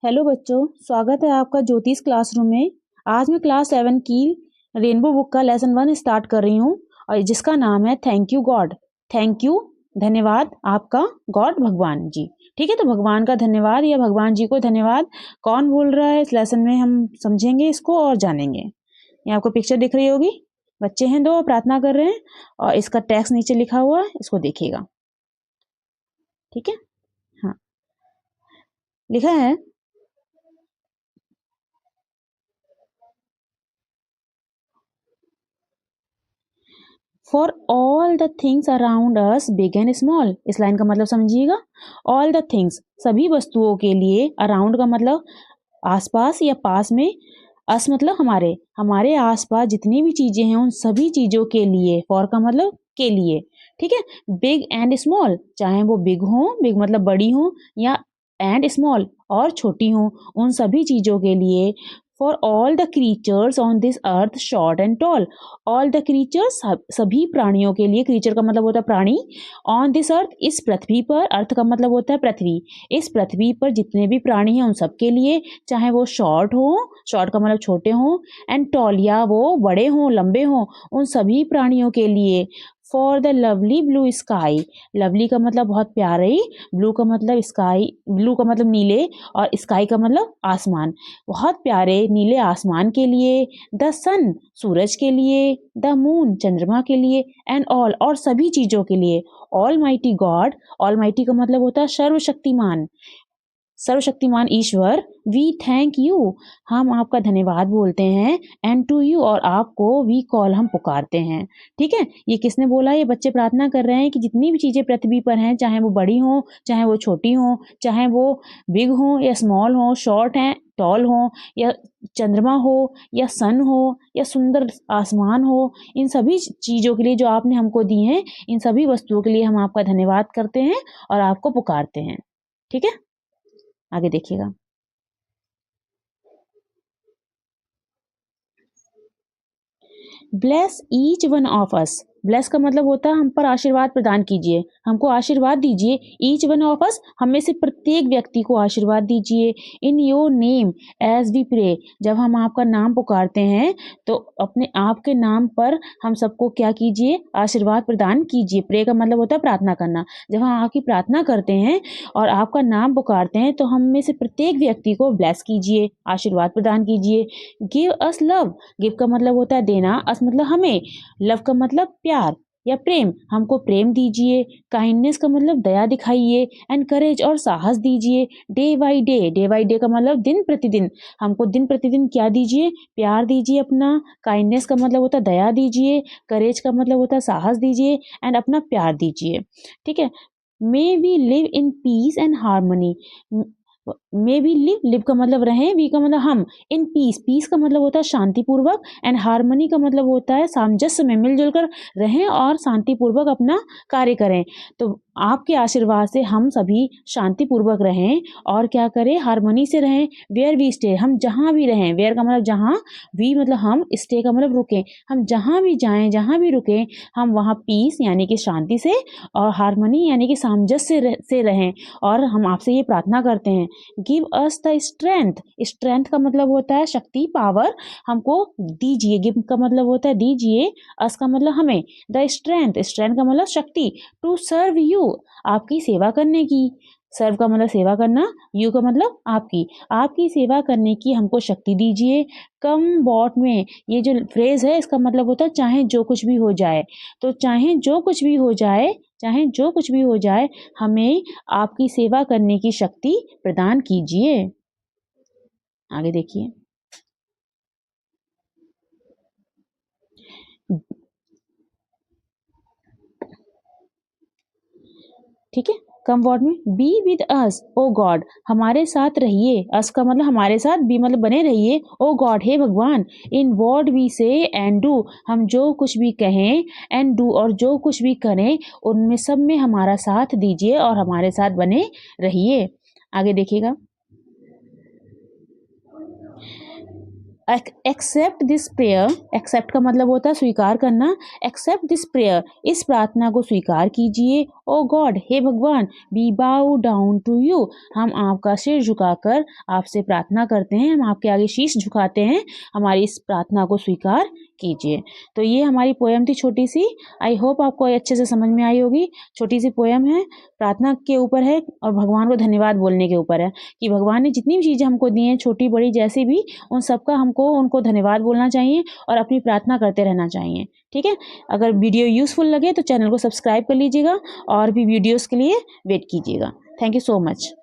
Hello बच्चों, स्वागत है आपका ज्योतिष क्लासरूम में। आज मैं क्लास 7 की रेनबो बुक का लेसन 1 स्टार्ट कर रही हूँ और जिसका नाम है thank you God. Thank you, धन्यवाद आपका, गॉड भगवान जी। ठीक है, तो भगवान का धन्यवाद या भगवान जी को धन्यवाद कौन बोल रहा है इस लेसन में हम समझेंगे इसको और जानेंगे। ये आपको पिक्चर दिख रही होगी, बच्चे हैं दो प्रार्थना कर रहे हैं और इसका टेक्स्ट नीचे लिखा हुआ है, इसको देखिएगा। ठीक है, हाँ लिखा है, for all the things around us big and small. इस लाइन का मतलब समझिएगा। ऑल द थिंग्स, सभी वस्तुओं के लिए, अराउंड का मतलब आसपास या पास में, अस मतलब हमारे, हमारे आसपास जितनी भी चीजें हैं उन सभी चीजों के लिए, फॉर का मतलब के लिए। ठीक है, बिग एंड स्मॉल, चाहे वो बिग हो, बिग मतलब बड़ी हो, या एंड स्मॉल और छोटी हो, उन सभी चीजों के लिए। For all the creatures on this earth short and tall. All the creatures, सभी प्राणियों के लिए, क्रीचर का मतलब होता है प्राणी, ऑन दिस अर्थ, इस पृथ्वी पर, अर्थ का मतलब होता है पृथ्वी, इस पृथ्वी पर जितने भी प्राणी हैं उन सब के लिए, चाहे वो शॉर्ट हो, शॉर्ट का मतलब छोटे हों, एंड टॉल या वो बड़े हों, लंबे हों, उन सभी प्राणियों के लिए। For the lovely blue sky, lovely का मतलब बहुत प्यारे, ब्लू का मतलब स्काई, ब्लू का मतलब नीले और स्काई का मतलब आसमान, बहुत प्यारे नीले आसमान के लिए। द सन, सूरज के लिए। द मून, चंद्रमा के लिए। एंड ऑल, और सभी चीजों के लिए। All mighty God, all mighty का मतलब होता है सर्वशक्तिमान, सर्वशक्तिमान ईश्वर। वी थैंक यू, हम आपका धन्यवाद बोलते हैं। एंड टू यू, और आपको वी कॉल, हम पुकारते हैं। ठीक है, ये किसने बोला? ये बच्चे प्रार्थना कर रहे हैं कि जितनी भी चीजें पृथ्वी पर हैं, चाहे वो बड़ी हो, चाहे वो छोटी हो, चाहे वो बिग हो या स्मॉल हो, शॉर्ट हैं, टॉल हो, या चंद्रमा हो, या सन हो, या सुंदर आसमान हो, इन सभी चीजों के लिए जो आपने हमको दी हैं, इन सभी वस्तुओं के लिए हम आपका धन्यवाद करते हैं और आपको पुकारते हैं। ठीक है, आगे देखिएगा। Bless each one of us, bless का मतलब होता है हम पर आशीर्वाद प्रदान कीजिए, हमको आशीर्वाद दीजिए। ईच वन ऑफ अस, हम में से प्रत्येक व्यक्ति को आशीर्वाद दीजिए। In your name as we pray, जब हम आपका नाम पुकारते हैं तो अपने आपके नाम पर हम सबको क्या कीजिए? आशीर्वाद प्रदान कीजिए। प्रे का मतलब होता है प्रार्थना करना। जब हम आपकी प्रार्थना करते हैं और आपका नाम पुकारते हैं तो हम में से प्रत्येक व्यक्ति को ब्लेस कीजिए, आशीर्वाद प्रदान कीजिए। गिव अस लव, गिव का मतलब होता है देना, अस मतलब हमें, लव का मतलब प्यार या प्रेम, हमको प्रेम दीजिए। काइंडनेस का मतलब दया दिखाइए। एंड करेज, और साहस दीजिए। Day by day, day by day का मतलब दिन प्रतिदिन, हमको दिन प्रतिदिन क्या दीजिए? प्यार दीजिए अपना। काइंडनेस का मतलब होता है दया दीजिए। करेज का मतलब होता है साहस दीजिए। एंड अपना प्यार दीजिए। ठीक है, may we live in peace and harmony, may we live, live का मतलब रहें, वी का मतलब हम, इन पीस, पीस का मतलब होता है शांतिपूर्वक, एंड हार्मनी का मतलब होता है सामंजस्य में, मिलजुल कर रहें और शांतिपूर्वक अपना कार्य करें। तो आपके आशीर्वाद से हम सभी शांतिपूर्वक रहें और क्या करें? हार्मनी से रहें। वेयर वी स्टे, हम जहाँ भी रहें, वेयर का मतलब जहाँ, वी मतलब हम, स्टे का मतलब रुकें, हम जहाँ भी जाएं, जहाँ भी रुकें, हम वहाँ पीस यानी कि शांति से और हार्मनी यानी कि सामंजस्य से रहें। और हम आपसे ये प्रार्थना करते हैं, give us the strength, strength का मतलब होता है शक्ति, पावर, हमको दीजिए। गिव का मतलब होता है दीजिए, अस का मतलब हमें, द स्ट्रेंथ, स्ट्रेंथ का मतलब शक्ति, टू सर्व यू, आपकी सेवा करने की। सर्व का मतलब सेवा करना, यू का मतलब आपकी, आपकी सेवा करने की हमको शक्ति दीजिए। कम वॉट में, ये जो फ्रेज है इसका मतलब होता है चाहे जो कुछ भी हो जाए। तो चाहे जो कुछ भी हो जाए, चाहे जो कुछ भी हो जाए, हमें आपकी सेवा करने की शक्ति प्रदान कीजिए। आगे देखिए। ठीक है, कम वर्ड में, be with us O God, हमारे साथ रहिए। अस का मतलब हमारे साथ, बी मतलब बने रहिए। ओ गॉड, हे भगवान। इन वर्ड वी से एंड डू, हम जो कुछ भी कहें, एंड डू और जो कुछ भी करें, उनमें सब में हमारा साथ दीजिए और हमारे साथ बने रहिए। आगे देखिएगा। एक्सेप्ट दिस प्रेयर, एक्सेप्ट का मतलब होता है स्वीकार करना, एक्सेप्ट दिस प्रेयर, इस प्रार्थना को स्वीकार कीजिए। ओ गॉड, हे भगवान, वी बाउ डाउन टू यू, हम आपका सिर झुकाकर आपसे प्रार्थना करते हैं, हम आपके आगे शीश झुकाते हैं, हमारी इस प्रार्थना को स्वीकार कीजिए। तो ये हमारी पोएम थी छोटी सी। आई होप आपको अच्छे से समझ में आई होगी। छोटी सी पोएम है, प्रार्थना के ऊपर है और भगवान को धन्यवाद बोलने के ऊपर है कि भगवान ने जितनी भी चीज़ें हमको दी हैं, छोटी बड़ी जैसी भी, उन सबका हमको उनको धन्यवाद बोलना चाहिए और अपनी प्रार्थना करते रहना चाहिए। ठीक है, अगर वीडियो यूज़फुल लगे तो चैनल को सब्सक्राइब कर लीजिएगा और भी वीडियोज़ के लिए वेट कीजिएगा। Thank you so much.